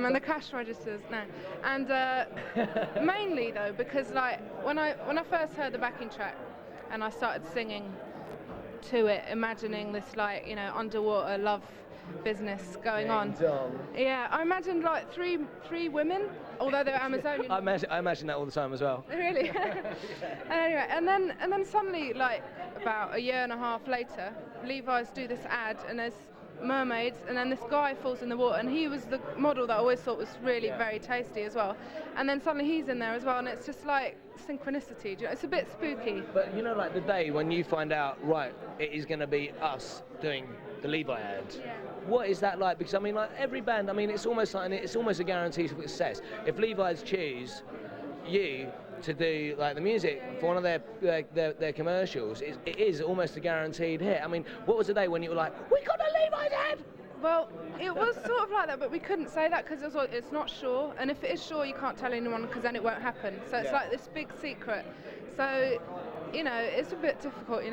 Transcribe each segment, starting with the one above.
And the cash registers, no. And mainly though, because like when I first heard the backing track, and I started singing to it, imagining this like underwater love business going on. Yeah, I imagined like three women, although they were Amazonian. I imagine that all the time as well. Really? Anyway, and then suddenly, like about a year and a half later, Levi's do this ad, and there's mermaids, and then this guy falls in the water, and he was the model that I always thought was really very tasty as well. And then suddenly he's in there as well, and it's just like synchronicity. It's a bit spooky. But like the day when you find out, right, it is going to be us doing the Levi ad. Yeah. What is that like? Because I mean, like every band, I mean, it's almost a guarantee of success. If Levi's choose you to do like the music for one of their commercials, it is almost a guaranteed hit. I mean, what was the day when you were like, we got a Levi's ad? Well, it was sort of like that, but we couldn't say that because it's not sure, and if it is sure, you can't tell anyone because then it won't happen. So it's like this big secret. So, it's a bit difficult,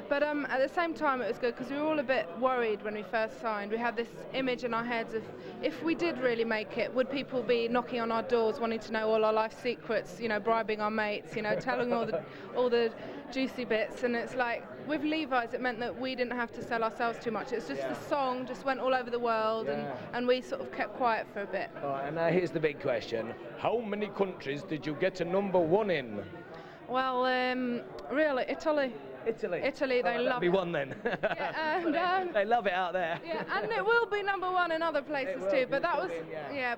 But at the same time, it was good because we were all a bit worried when we first signed. We had this image in our heads of if we did really make it, would people be knocking on our doors wanting to know all our life secrets, bribing our mates, telling all the juicy bits. And it's like with Levi's, it meant that we didn't have to sell ourselves too much. It's just the song just went all over the world, and we sort of kept quiet for a bit. All right, and now here's the big question: how many countries did you get to #1 in? Well, really, Italy. Italy, they love be it. one then. And, they love it out there. Yeah, and it will be #1 in other places too. But that was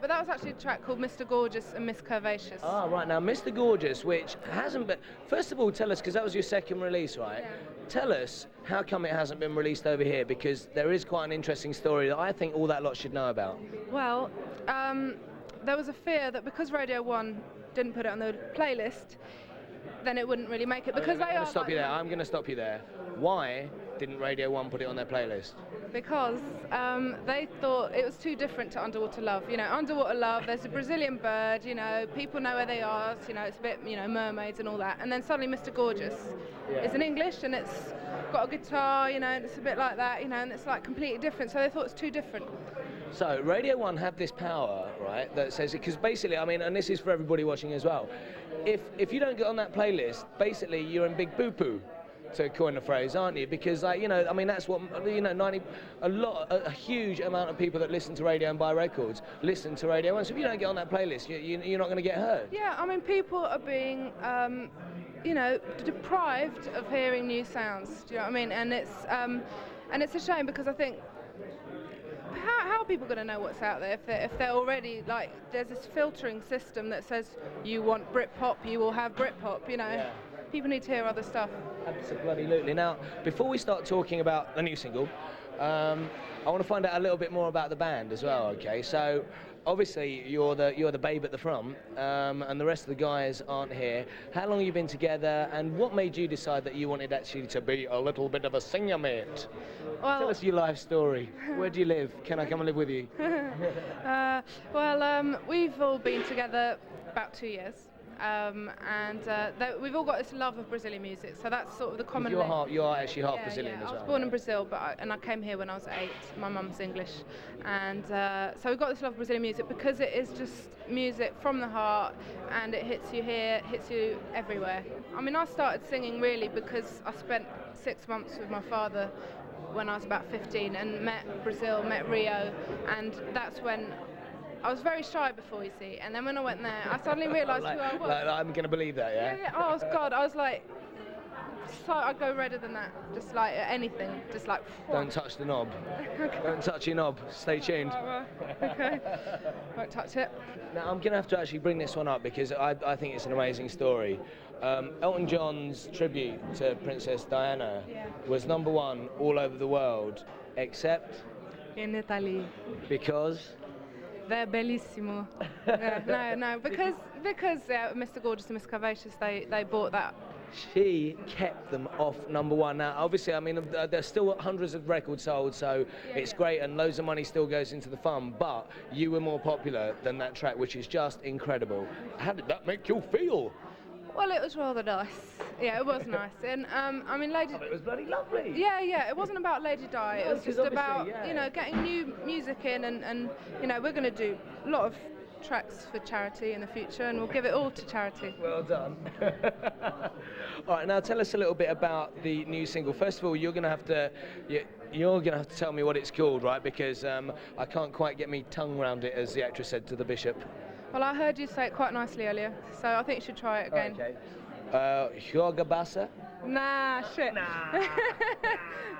but that was actually a track called Mr. Gorgeous and Miss Curvaceous. Ah, right. Now, Mr. Gorgeous, which hasn't been. First of all, tell us, because that was your second release, right? Yeah. Tell us how come it hasn't been released over here, because there is quite an interesting story that I think all that lot should know about. Well, there was a fear that because Radio 1 didn't put it on the playlist, then it wouldn't really make it because I'm going to stop you there. Why didn't Radio 1 put it on their playlist? Because they thought it was too different to Underwater Love. Underwater Love, there's a Brazilian bird, people know where they are, it's a bit, mermaids and all that. And then suddenly Mr. Gorgeous is in English, and it's got a guitar, and it's a bit like that, and it's like completely different. So they thought it's too different. So Radio 1 have this power, right, that says, because basically, I mean, and this is for everybody watching as well, if you don't get on that playlist, basically you're in big poo-poo, to coin a phrase, aren't you? Because, that's what, a huge amount of people that listen to radio and buy records listen to Radio 1. So if you don't get on that playlist, you're not going to get heard. Yeah, I mean, people are being, deprived of hearing new sounds. Do you know what I mean? And it's a shame because I think, how are people going to know what's out there if they're already, like, there's this filtering system that says you want Britpop, you will have Britpop, Yeah. People need to hear other stuff. Absolutely. Now, before we start talking about the new single, I want to find out a little bit more about the band as well. Okay, so obviously you're the babe at the front, and the rest of the guys aren't here. How long have you been together, and what made you decide that you wanted actually to be a little bit of a singer, mate? Well, tell us your life story. Where do you live? Can I come and live with you? We've all been together about 2 years. We've all got this love of Brazilian music, so that's sort of the common. You are actually half Brazilian as well. I was born in Brazil, and I came here when I was 8. My mum's English, and so we've got this love of Brazilian music because it is just music from the heart, and it hits you here, hits you everywhere. I mean, I started singing really because I spent 6 months with my father when I was about 15 and met Brazil, met Rio, and that's when. I was very shy before, you see, and then when I went there, I suddenly realised who I was. I'm going to believe that, yeah? Yeah. Oh, God, I was like, so I'd go redder than that, just like anything, just like. Don't touch the knob. Don't touch your knob. Stay tuned. Okay. Won't touch it. Now, I'm going to have to actually bring this one up because I think it's an amazing story. Elton John's tribute to Princess Diana was #1 all over the world, except in Italy. Because. They're bellissimo. No, because Mr. Gorgeous and Miss Curvaceous, they bought that. She kept them off #1. Now, obviously, I mean, there's still hundreds of records sold, so it's great, and loads of money still goes into the fund, but you were more popular than that track, which is just incredible. How did that make you feel? Well, it was rather nice. Yeah, it was nice. And I mean, Lady. It was bloody lovely. Yeah. It wasn't about Lady Di. It was 'cause just about obviously, getting new music in, and we're going to do a lot of tracks for charity in the future, and we'll give it all to charity. Well done. All right, now tell us a little bit about the new single. First of all, you're going to have to tell me what it's called, right? Because I can't quite get my tongue around it, as the actress said to the bishop. Well, I heard you say it quite nicely earlier, so I think you should try it again. Okay. Joga Bossa? Nah, shit. Nah.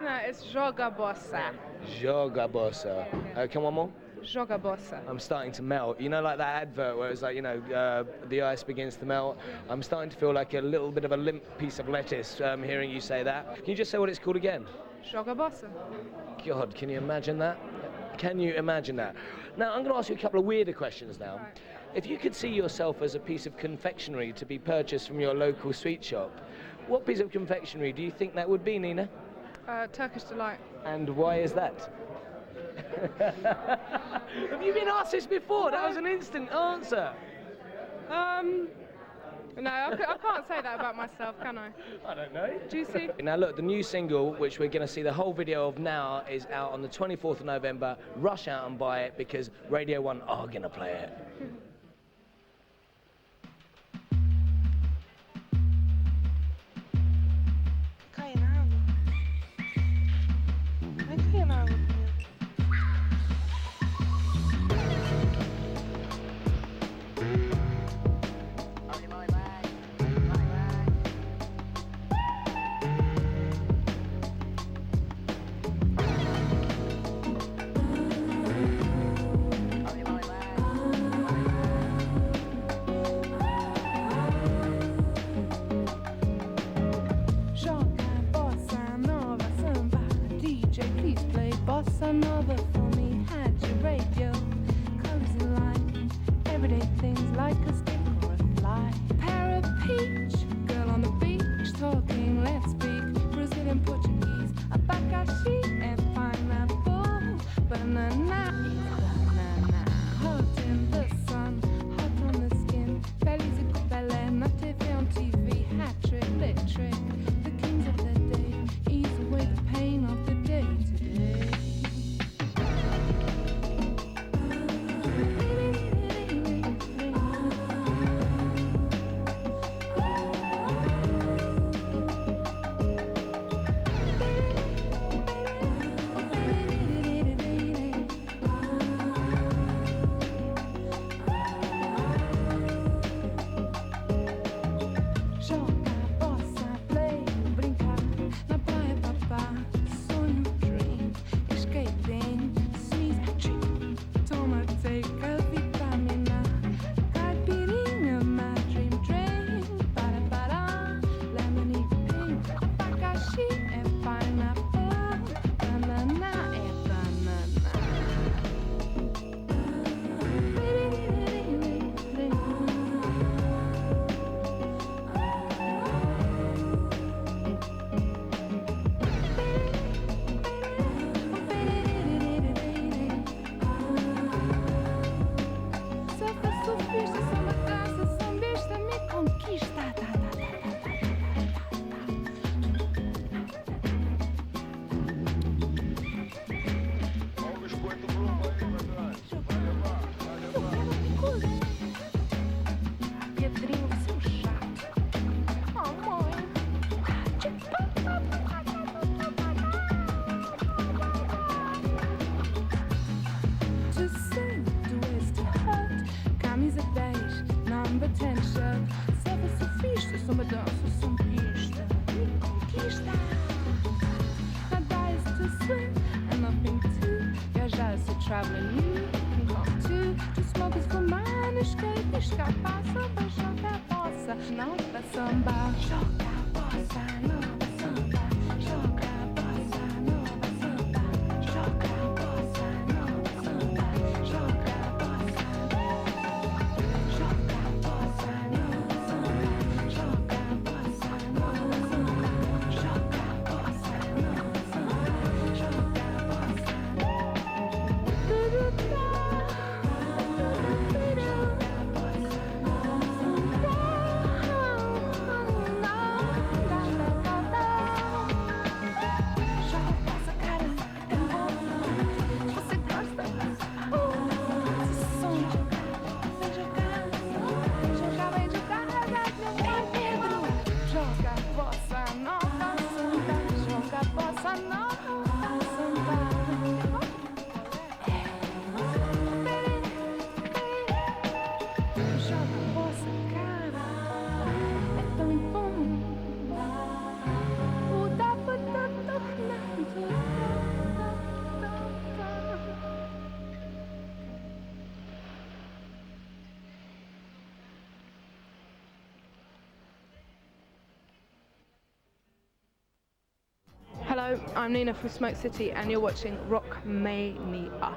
No, it's Joga Bossa. Joga Bossa. Come on, more. Joga Bossa. I'm starting to melt. You know, like that advert where it's like, the ice begins to melt. I'm starting to feel like a little bit of a limp piece of lettuce hearing you say that. Can you just say what it's called again? Joga Bossa. God, can you imagine that? Can you imagine that? Now, I'm going to ask you a couple of weirder questions now. Right. If you could see yourself as a piece of confectionery to be purchased from your local sweet shop, what piece of confectionery do you think that would be, Nina? Turkish Delight. And why is that? Have you been asked this before? That was an instant answer. No, I can't say that about myself, can I? I don't know. Juicy. Now look, the new single, which we're going to see the whole video of now, is out on the 24th of November. Rush out and buy it because Radio 1 are going to play it. Bossa Nova for me, had your radio, colors in line, everyday things like a stick or a fly. Para peach, girl on the beach, talking, let's speak Brazilian Portuguese, abacaxi and pineapple, banana, hot in the sun, hot on the skin, Feliz e Pelé, na TV on TV, hat trick, lit trick, the kings of the day, ease away the pain of the day today. Traveling, you can come too. To smoke is for mine, escape, escapar, samba, joga bossa, nova samba, joga bossa, nova samba, joga bossa, nova samba, joga bossa, nova samba, joga bossa, joga bossa, nova samba, joga bossa, nova samba, joga bossa, nova samba, joga bossa. Hello, I'm Nina from Smoke City and you're watching Rockmania.